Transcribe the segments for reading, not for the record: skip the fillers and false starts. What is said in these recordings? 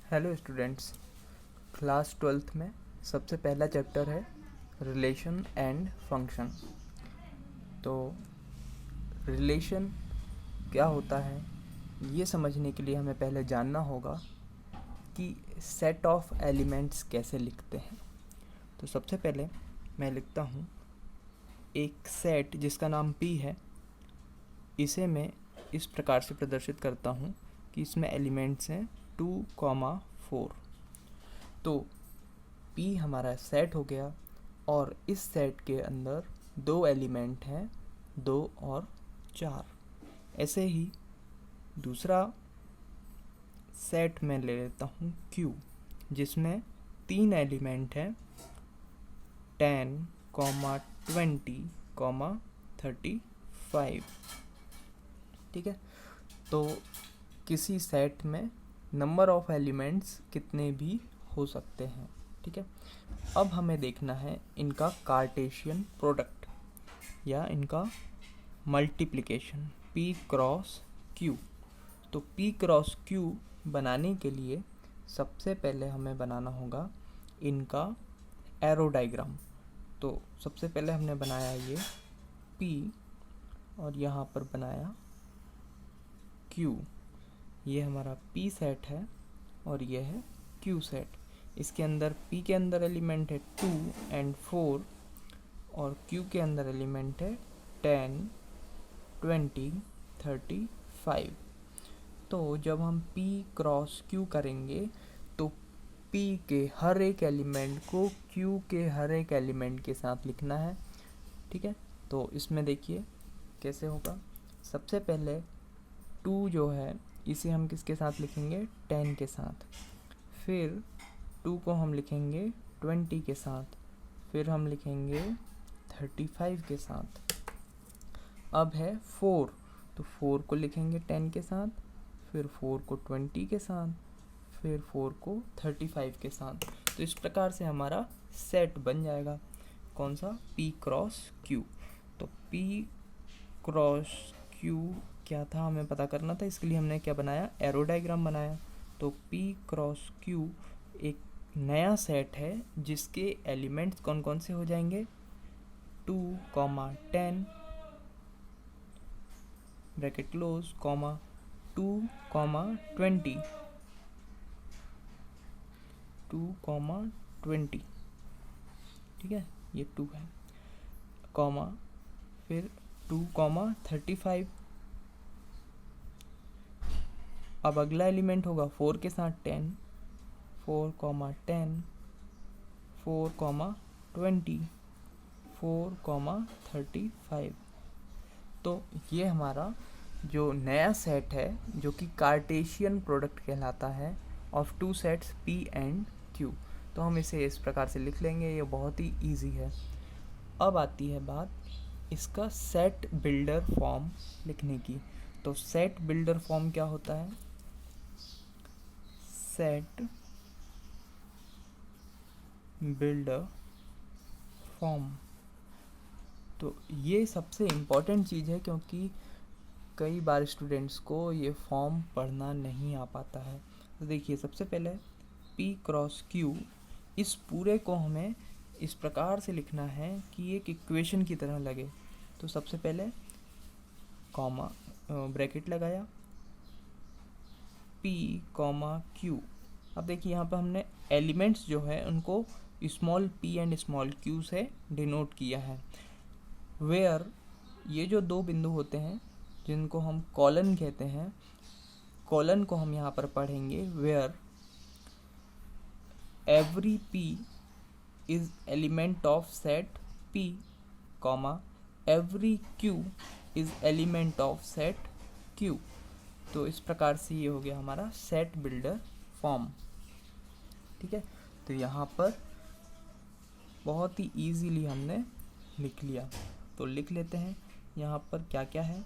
Hello students. Class 12th में सबसे पहला चैप्टर है रिलेशन एंड फंक्शन। तो रिलेशन क्या होता है ये समझने के लिए हमें पहले जानना होगा कि सेट ऑफ एलिमेंट्स कैसे लिखते हैं। तो सबसे पहले मैं लिखता हूँ एक सेट जिसका नाम P है। इसे मैं इस प्रकार से प्रदर्शित करता हूँ कि इसमें एलिमेंट्स हैं 2, 4। तो P हमारा सेट हो गया और इस सेट के अंदर दो एलिमेंट हैं 2 और 4। ऐसे ही दूसरा सेट मैं ले लेता हूँ Q जिसमें 3 एलिमेंट हैं 10, 20, 35। ठीक है। तो किसी सेट में नंबर ऑफ एलिमेंट्स कितने भी हो सकते हैं। ठीक है। अब हमें देखना है इनका कार्टेशियन प्रोडक्ट या इनका मल्टीप्लिकेशन P क्रॉस Q। तो P क्रॉस Q बनाने के लिए सबसे पहले हमें बनाना होगा इनका एरो डायग्राम। तो सबसे पहले हमने बनाया ये P और यहाँ पर बनाया Q। ये हमारा P सेट है और ये है Q सेट। इसके अंदर P के अंदर एलिमेंट है 2 और 4 और Q के अंदर एलिमेंट है 10, 20, 35। तो जब हम P क्रॉस Q करेंगे तो P के हर एक एलिमेंट को Q के हर एक एलिमेंट के साथ लिखना है। ठीक है। तो इसमें देखिए कैसे होगा। सबसे पहले 2 जो है इसे हम किसके साथ लिखेंगे 10 के साथ, फिर 2 को हम लिखेंगे 20 के साथ, फिर हम लिखेंगे 35 के साथ। अब है 4, तो 4 को लिखेंगे 10 के साथ, फिर 4 को 20 के साथ, फिर 4 को 35 के साथ। तो इस प्रकार से हमारा सेट बन जाएगा कौन सा P क्रॉस Q। तो P क्रॉस Q क्या था हमें पता करना था, इसके लिए हमने क्या बनाया एरो डायग्राम बनाया। तो P क्रॉस Q एक नया सेट है जिसके एलिमेंट्स कौन कौन से हो जाएंगे 2, 10 ब्रैकेट क्लोज, 2, 20, 2, 20। ठीक है, ये 2 है, फिर 2, 35। अब अगला एलिमेंट होगा 4 के साथ 10, 4, 10, 4, 20, 4, 35। तो ये हमारा जो नया सेट है जो कि कार्टेशियन प्रोडक्ट कहलाता है of two sets P and Q। तो हम इसे इस प्रकार से लिख लेंगे, ये बहुत ही इजी है। अब आती है बात इसका सेट बिल्डर फॉर्म लिखने की। तो सेट बिल्डर फॉर्म क्या होता है, सेट बिल्डर फॉर्म। तो ये सबसे इम्पॉर्टेंट चीज़ है क्योंकि कई बार स्टूडेंट्स को ये फॉर्म पढ़ना नहीं आ पाता है। तो देखिए सबसे पहले P क्रॉस Q, इस पूरे को हमें इस प्रकार से लिखना है कि एक इक्वेशन की तरह लगे। तो सबसे पहले कॉमा ब्रैकेट लगाया P, Q। अब देखिए यहाँ पर हमने एलिमेंट्स जो है उनको small p and small q से डिनोट किया है। वेयर ये जो दो बिंदु होते हैं जिनको हम कॉलन कहते हैं, कॉलन को हम यहाँ पर पढ़ेंगे where every p is element of set p, every q is element of set q। तो इस प्रकार से ये हो गया हमारा सेट बिल्डर फॉर्म। ठीक है। तो यहाँ पर बहुत ही इजीली हमने लिख लिया। तो लिख लेते हैं यहाँ पर क्या क्या है।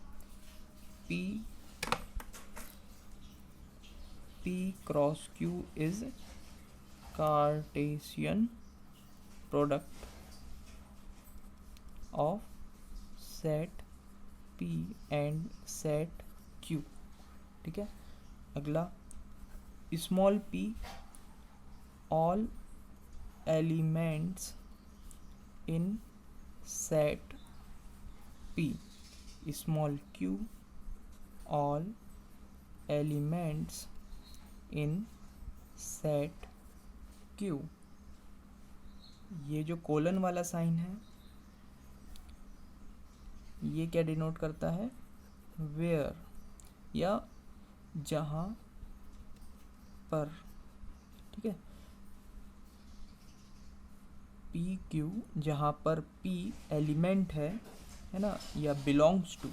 P cross Q is Cartesian product of set P and set Q। ठीक है। अगला small p all elements in set p, small q all elements in set q। ये जो कोलन वाला साइन है ये क्या डिनोट करता है, वेयर, या जहाँ पर, ठीक है। पी क्यू जहाँ पर पी एलिमेंट है ना, या बिलोंग्स टू,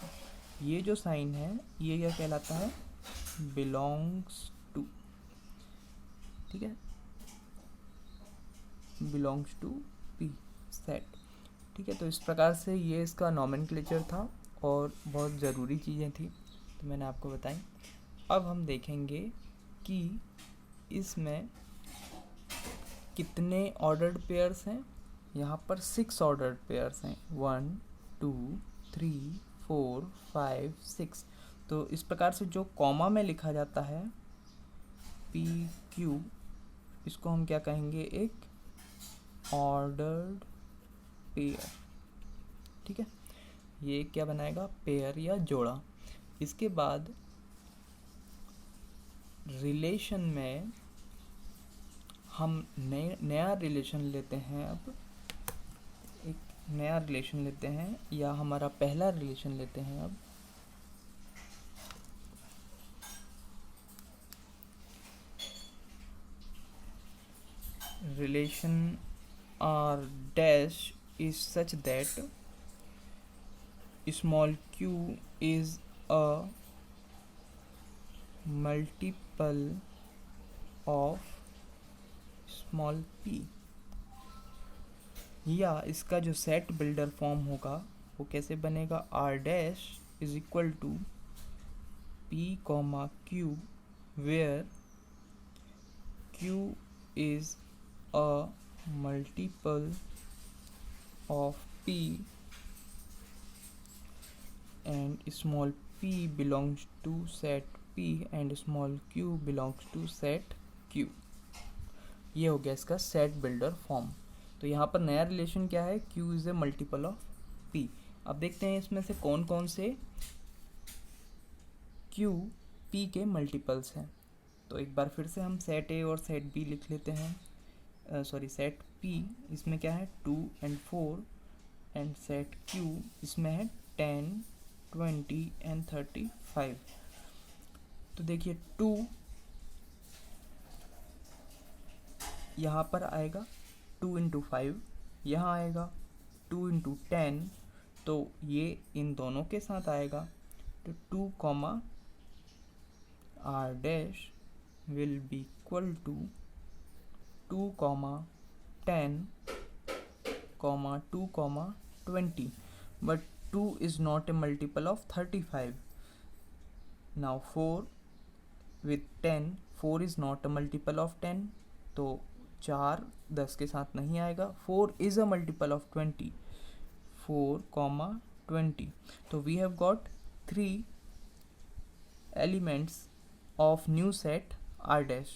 ये जो साइन है ये क्या कहलाता है, बिलोंग्स टू, ठीक है, बिलोंग्स टू पी सेट, ठीक है। तो इस प्रकार से ये इसका नॉमेनक्लेचर था और बहुत ज़रूरी चीज़ें थी तो मैंने आपको बताई। अब हम देखेंगे कि इसमें कितने ऑर्डर्ड पेयर्स हैं। यहाँ पर 6 ऑर्डर्ड पेयर्स हैं, 1 2 3 4 5 6। तो इस प्रकार से जो कॉमा में लिखा जाता है पी क्यू, इसको हम क्या कहेंगे, एक ऑर्डर्ड पेयर, ठीक है। ये क्या बनाएगा, पेयर या जोड़ा। इसके बाद रिलेशन में हम नया रिलेशन लेते हैं। अब एक नया रिलेशन लेते हैं या हमारा पहला रिलेशन लेते हैं। अब relation R dash is such that small q is a multiple of small p, या इसका जो सेट बिल्डर फॉर्म होगा वो कैसे बनेगा, R dash is equal to p comma q where q is a multiple of p and small p belongs to set p and small q belongs to set q। ये हो गया इसका set builder form. तो यहाँ पर नया relation क्या है, q is a multiple of p। अब देखते हैं इसमें से कौन कौन से q p के मल्टीपल्स हैं। तो एक बार फिर से हम सेट a और सेट b लिख लेते हैं। सेट P इसमें क्या है 2 and 4 एंड सेट Q इसमें है 10 20 and 35। तो देखिए 2 यहाँ पर आएगा 2 into 5, यहाँ आएगा 2 into 10, तो ये इन दोनों के साथ आएगा। तो 2 comma R dash will be equal to 2 comma 10 comma 2 comma 20, but 2 is not a multiple of 35। now 4 with 10, 4 is not a multiple of 10, तो 4 10 के साथ नहीं आएगा। 4 is a multiple of 20, 4 comma 20। तो we have got 3 elements of new set R dash,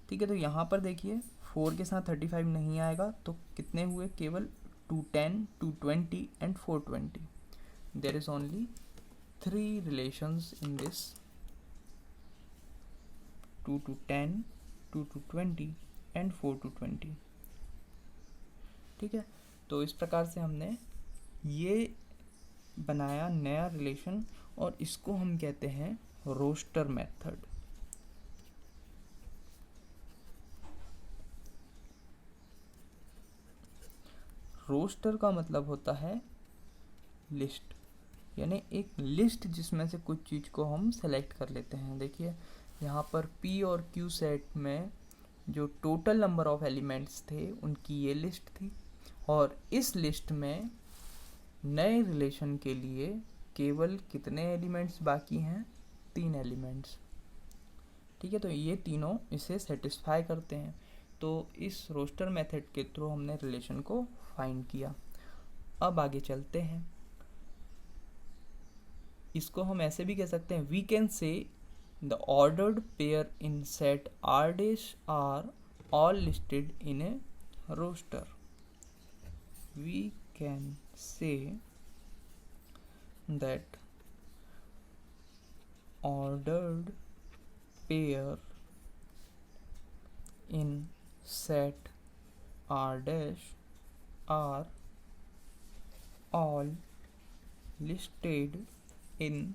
ठीक है। तो यहाँ पर देखिए 4 के साथ 35 नहीं आएगा, तो कितने हुए, केवल 210 220 and 420। There is only 3 relations in this, 2 to 10 2 to 20 and 4 to 20, ठीक है। तो इस प्रकार से हमने ये बनाया नया रिलेशन और इसको हम कहते हैं रोस्टर मेथड। रोस्टर का मतलब होता है लिस्ट, यानी एक लिस्ट जिसमें से कुछ चीज़ को हम सेलेक्ट कर लेते हैं। देखिए यहाँ पर P और Q सेट में जो टोटल नंबर ऑफ एलिमेंट्स थे उनकी ये लिस्ट थी, और इस लिस्ट में नए रिलेशन के लिए केवल कितने एलिमेंट्स बाकी हैं, 3 एलिमेंट्स, ठीक है। तो ये तीनों इसे सेटिस्फाई करते हैं। तो इस रोस्टर मेथड के थ्रू हमने रिलेशन को फाइंड किया। अब आगे चलते हैं। इसको हम ऐसे भी कह सकते हैं, we can say the ordered pair in set R dash are all listed in a roster. We can say that ordered pair in set R dash are all listed in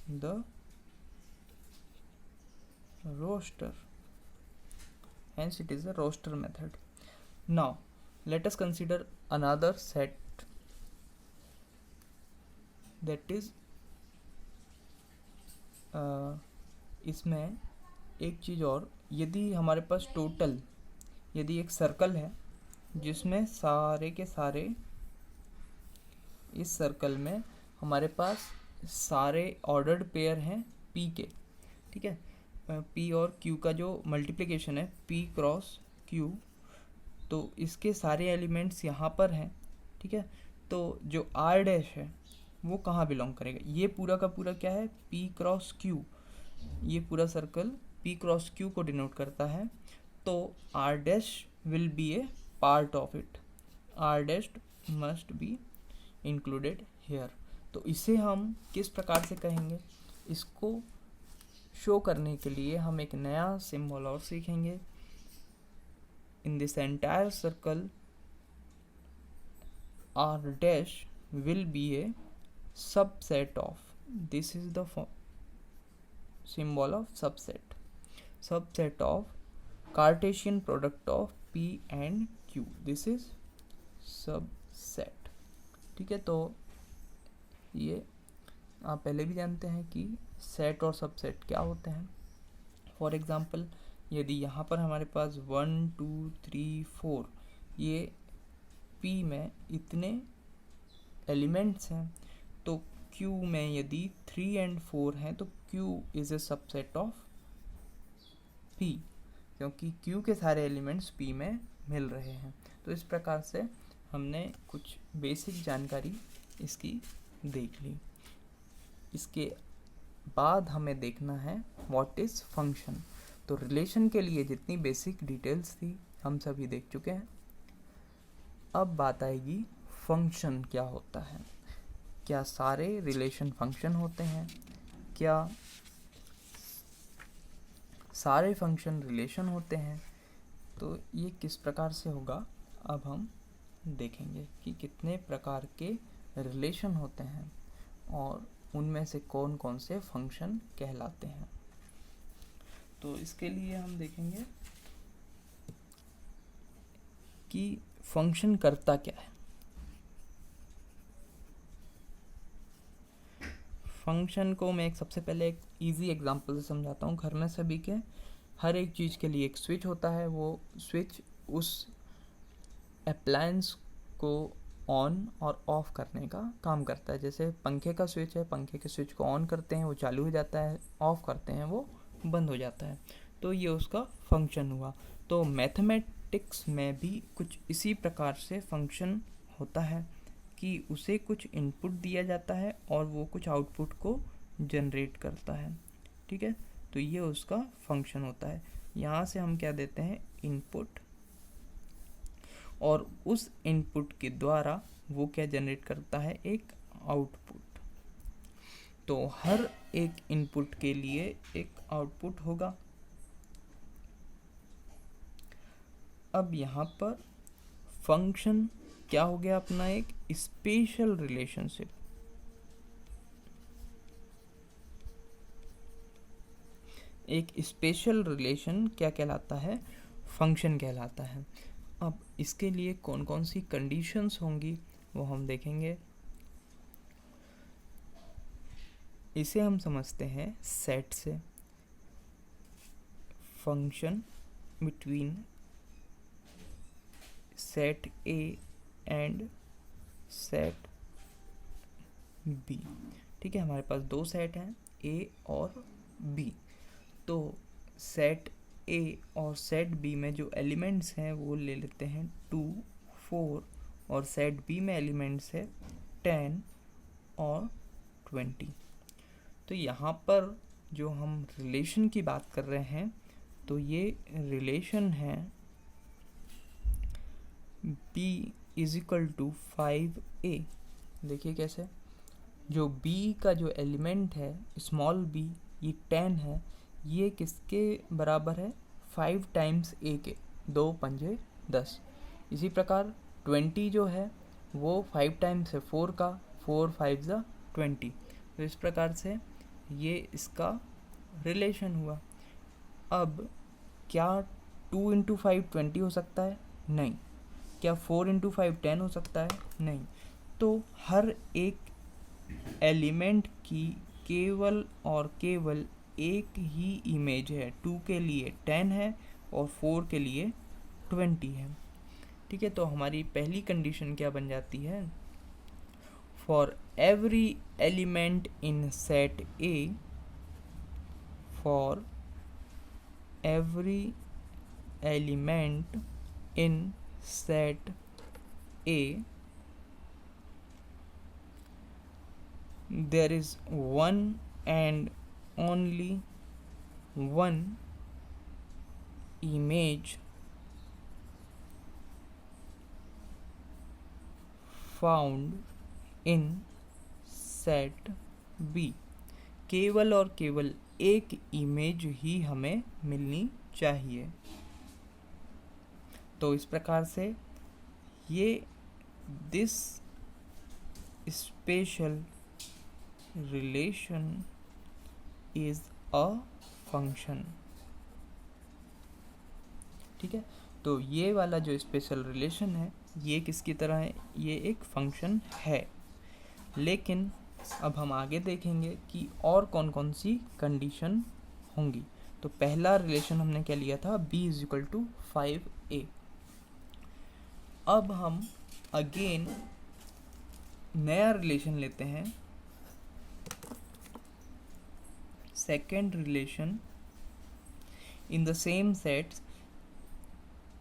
the roster. Hence it is a roster method. Now let us consider another set, that is इसमें एक चीज़ और, यदि हमारे पास total, यदि एक circle है जिसमें सारे के सारे, इस सर्कल में हमारे पास सारे ऑर्डर्ड पेयर हैं p के, ठीक है, p और q का जो मल्टीप्लिकेशन है p क्रॉस q, तो इसके सारे एलिमेंट्स यहाँ पर हैं, ठीक है। तो जो r डैश है वो कहाँ बिलोंग करेगा, ये पूरा का पूरा क्या है, p क्रॉस q, ये पूरा सर्कल p क्रॉस q को डिनोट करता है, तो r dash will be a part of it, r dash must be included here. तो इसे हम किस प्रकार से कहेंगे, इसको शो करने के लिए हम एक नया सिंबल और सीखेंगे। In this entire circle r dash will be A subset of, this is the symbol of subset of Cartesian product of p and q, this is subset, ठीक है। तो ये आप पहले भी जानते हैं कि सेट और सबसेट क्या होते हैं। फॉर एग्जांपल यदि यहाँ पर हमारे पास 1 2 3 4 ये p में इतने एलिमेंट्स हैं, तो q में यदि 3 and 4 हैं तो q is a subset of p, क्योंकि q के सारे एलिमेंट्स p में मिल रहे हैं। तो इस प्रकार से हमने कुछ बेसिक जानकारी इसकी देख ली। इसके बाद हमें देखना है व्हाट इज़ फंक्शन। तो रिलेशन के लिए जितनी बेसिक डिटेल्स थी हम सभी देख चुके हैं। अब बात आएगी फंक्शन क्या होता है। क्या सारे रिलेशन फंक्शन होते हैं, क्या सारे फंक्शन रिलेशन होते हैं, तो ये किस प्रकार से होगा अब हम देखेंगे कि कितने प्रकार के रिलेशन होते हैं और उनमें से कौन कौन से फंक्शन कहलाते हैं। तो इसके लिए हम देखेंगे कि फंक्शन करता क्या है। फंक्शन को मैं सबसे पहले एक इजी एग्जांपल से समझाता हूँ। घर में सभी के हर एक चीज़ के लिए एक स्विच होता है, वो स्विच उस अप्लायंस को ऑन और ऑफ करने का काम करता है। जैसे पंखे का स्विच है, पंखे के स्विच को ऑन करते हैं वो चालू हो जाता है, ऑफ करते हैं वो बंद हो जाता है, तो ये उसका फंक्शन हुआ। तो मैथमेटिक्स में भी कुछ इसी प्रकार से फंक्शन होता है कि उसे कुछ इनपुट दिया जाता है और वो कुछ आउटपुट को जनरेट करता है, ठीक है। तो ये उसका फंक्शन होता है। यहाँ से हम क्या देते हैं, इनपुट, और उस इनपुट के द्वारा वो क्या जनरेट करता है, एक आउटपुट। तो हर एक इनपुट के लिए एक आउटपुट होगा। अब यहाँ पर फंक्शन क्या हो गया, अपना एक स्पेशल रिलेशनशिप। एक स्पेशल रिलेशन क्या कहलाता है, फंक्शन कहलाता है। अब इसके लिए कौन कौन सी कंडीशंस होंगी वो हम देखेंगे। इसे हम समझते हैं सेट से। Function between set a and set b, ठीक है। हमारे पास दो सेट हैं, ए और बी। तो सेट ए और सेट बी में जो एलिमेंट्स हैं वो ले लेते हैं 2 4, और सेट बी में एलिमेंट्स है 10 और 20। तो यहाँ पर जो हम रिलेशन की बात कर रहे हैं, तो ये रिलेशन है b is equal to 5a। देखिए कैसे, जो b का जो एलिमेंट है स्मॉल b, ये 10 है, ये किसके बराबर है? 5 टाइम्स a के, 2 पंजे 10। इसी प्रकार 20 जो है वो 5 टाइम्स है 4 का, 4 5 ज़ा 20। तो इस प्रकार से ये इसका रिलेशन हुआ। अब क्या 2 इंटू 5 20 हो सकता है? नहीं। क्या 4 इंटू 5 10 हो सकता है? नहीं। तो हर एक एलिमेंट की केवल और केवल एक ही इमेज है। 2 के लिए 10 है और 4 के लिए 20 है। ठीक है, तो हमारी पहली कंडीशन क्या बन जाती है? For every element in set A, for every element in set A, there is one and only one image found in set B। केवल और केवल एक इमेज ही हमें मिलनी चाहिए। तो इस प्रकार से ये this special relation is a function. ठीक है, तो ये वाला जो स्पेशल रिलेशन है ये किसकी तरह है? ये एक फंक्शन है। लेकिन अब हम आगे देखेंगे कि और कौन कौन सी कंडीशन होंगी। तो पहला रिलेशन हमने क्या लिया था? b is equal to 5a। अब हम अगेन नया रिलेशन लेते हैं, second relation in the same set,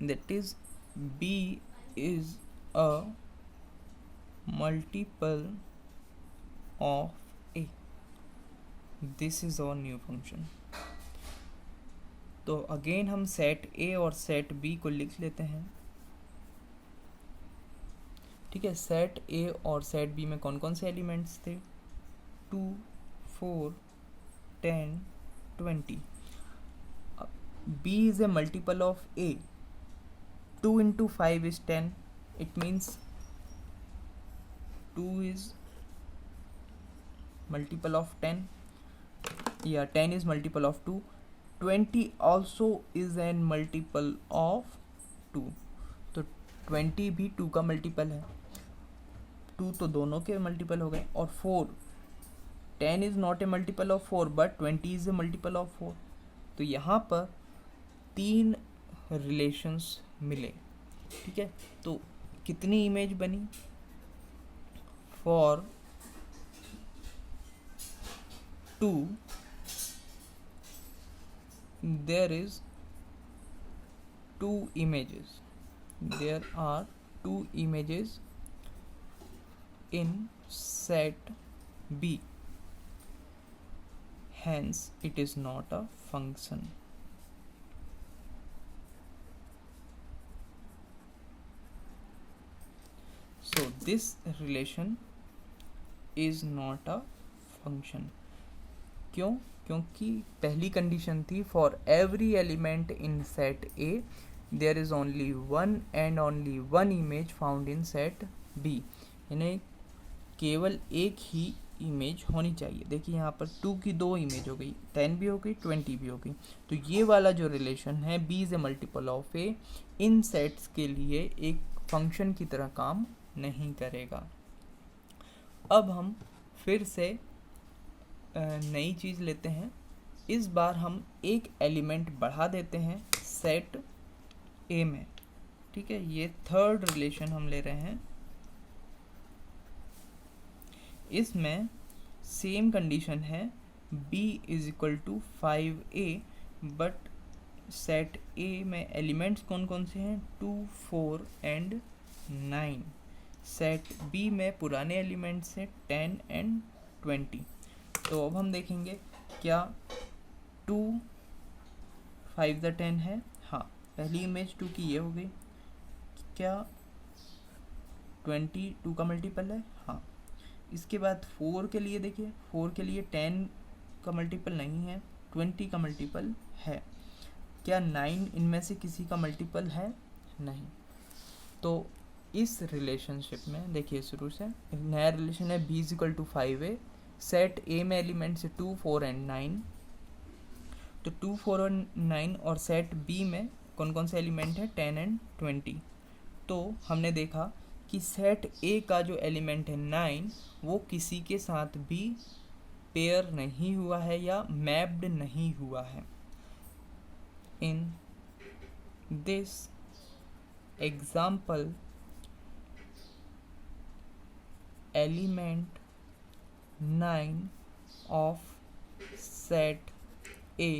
that is b is a multiple of a। this is our new function। तो अगेन हम सेट a और सेट b को लिख लेते हैं। ठीक है, सेट a और सेट b में कौन कौन से एलिमेंट्स थे? 2 4 10 20। b is a multiple of a। 2 into 5 is 10। it means 2 is multiple of 10, yeah 10 is multiple of 2। 20 also is an multiple of 2। तो 20 भी 2 का मल्टीपल है। 2 तो दोनों के मल्टीपल हो गए। और 4, 10 is not a multiple of 4 but 20 is a multiple of 4। तो यहाँ पर 3 रिलेशंस मिले। ठीक है, तो कितनी इमेज बनी? For 2 there is 2 images, there are 2 images in set B, hence it is not a function। so this relation is not a function। क्यों? क्योंकि पहली कंडीशन थी for every element in set a there is only one and only one image found in set b, यानी केवल एक ही image होनी चाहिए। देखिए यहाँ पर 2 की 2 इमेज हो गई, 10 भी हो गई 20 भी हो गई। तो ये वाला जो रिलेशन है b is a multiple of A, in sets के लिए एक फंक्शन की तरह काम नहीं करेगा। अब हम फिर से नई चीज़ लेते हैं। इस बार हम एक एलिमेंट बढ़ा देते हैं सेट ए में। ठीक है, ये थर्ड रिलेशन हम ले रहे हैं। इसमें सेम कंडीशन है b is equal to 5a, but set a में एलिमेंट्स कौन कौन से हैं? 2 4 एंड 9। सेट b में पुराने एलिमेंट्स हैं 10 एंड 20। तो अब हम देखेंगे क्या 2 5 ज़ा 10 है। हाँ, पहली इमेज 2 की ये हो गई। क्या 20 2 का मल्टीपल है? हाँ। इसके बाद 4 के लिए देखिए, 4 के लिए 10 का मल्टीपल नहीं है, 20 का मल्टीपल है। क्या 9 इनमें से किसी का मल्टीपल है? नहीं। तो इस रिलेशनशिप में देखिए, शुरू से एक नया रिलेशन है, b = 5a, सेट a में एलिमेंट्स 2 4 एंड 9। तो 2 4 और 9 और सेट b में कौन कौन से एलिमेंट है? 10 एंड 20। तो हमने देखा कि सेट a का जो एलिमेंट है 9, वो किसी के साथ भी पेयर नहीं हुआ है या मैप्ड नहीं हुआ है। In this example, element 9 of set A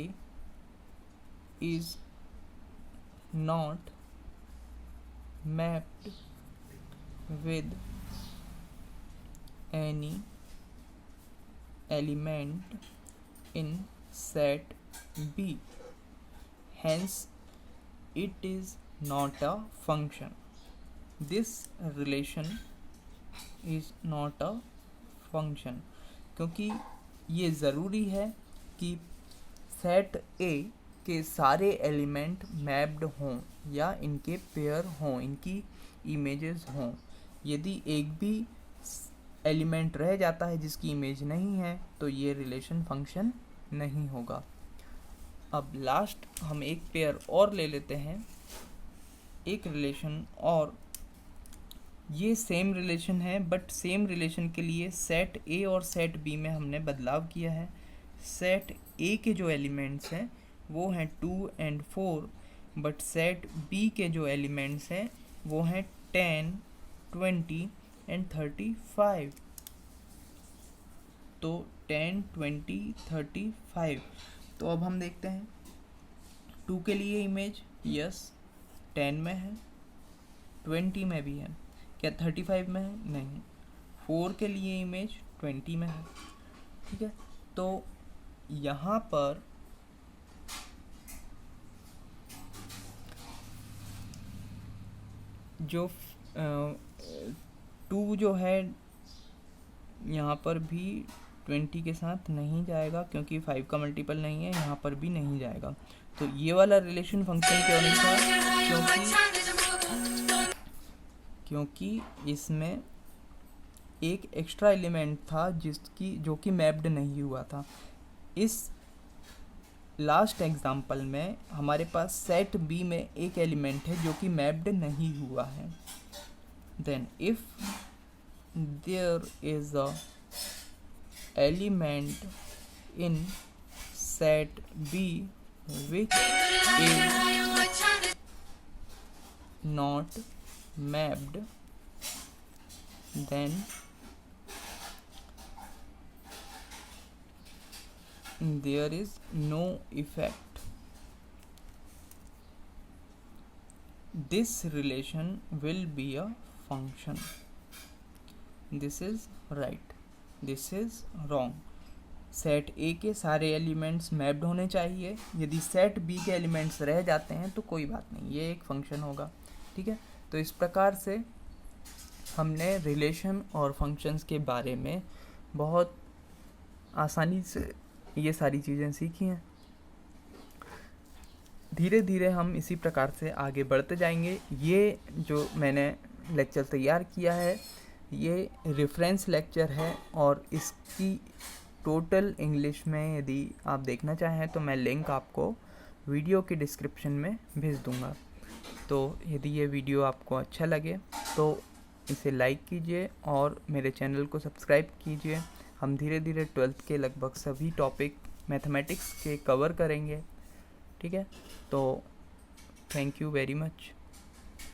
is not mapped with any element in set B, hence it is not a function. This relation is not a function, क्योंकि ये ज़रूरी है कि सेट A के सारे एलिमेंट मैप्ड हों या इनके पेयर हों, इनकी इमेजेस हों। यदि एक भी एलिमेंट रह जाता है जिसकी इमेज नहीं है, तो ये रिलेशन फंक्शन नहीं होगा। अब लास्ट हम एक पेयर और ले लेते हैं, एक रिलेशन और। ये सेम रिलेशन है, बट सेम रिलेशन के लिए सेट ए और सेट बी में हमने बदलाव किया है। सेट ए के जो एलिमेंट्स हैं वो हैं 2 एंड 4, बट सेट बी के जो एलिमेंट्स हैं वो हैं 10 20 एंड 35। तो 10 20 35। तो अब हम देखते हैं 2 के लिए इमेज, यस 10 में है, 20 में भी है। क्या 35 में है? नहीं। 4 के लिए इमेज 20 में है। ठीक है, तो यहाँ पर जो 2 जो है यहाँ पर भी 20 के साथ नहीं जाएगा, क्योंकि 5 का मल्टीपल नहीं है, यहाँ पर भी नहीं जाएगा। तो ये वाला रिलेशन फंक्शन क्यों नहीं था? क्योंकि इसमें एक एक्स्ट्रा एलिमेंट था जो कि मैप्ड नहीं हुआ था। इस लास्ट एग्जांपल में हमारे पास सेट बी में एक एलिमेंट है जो कि मैप्ड नहीं हुआ है। Then if there is a element in set b which is not mapped, then there is no effect. This relation will be a function. This is right, this is wrong. Set ए के सारे elements mapped होने चाहिए। यदि set B के elements रह जाते हैं तो कोई बात नहीं, ये एक फंक्शन होगा। ठीक है, तो इस प्रकार से हमने रिलेशन और फंक्शंस के बारे में बहुत आसानी से ये सारी चीज़ें सीखी हैं। धीरे धीरे हम इसी प्रकार से आगे बढ़ते जाएंगे। ये जो मैंने लेक्चर तैयार किया है ये रेफरेंस लेक्चर है, और इसकी टोटल इंग्लिश में यदि आप देखना चाहें तो मैं लिंक आपको वीडियो के डिस्क्रिप्शन में भेज दूंगा। तो यदि ये वीडियो आपको अच्छा लगे तो इसे लाइक कीजिए और मेरे चैनल को सब्सक्राइब कीजिए। हम धीरे धीरे 12th के लगभग सभी टॉपिक मैथमेटिक्स के कवर करेंगे। ठीक है, तो थैंक यू वेरी मच।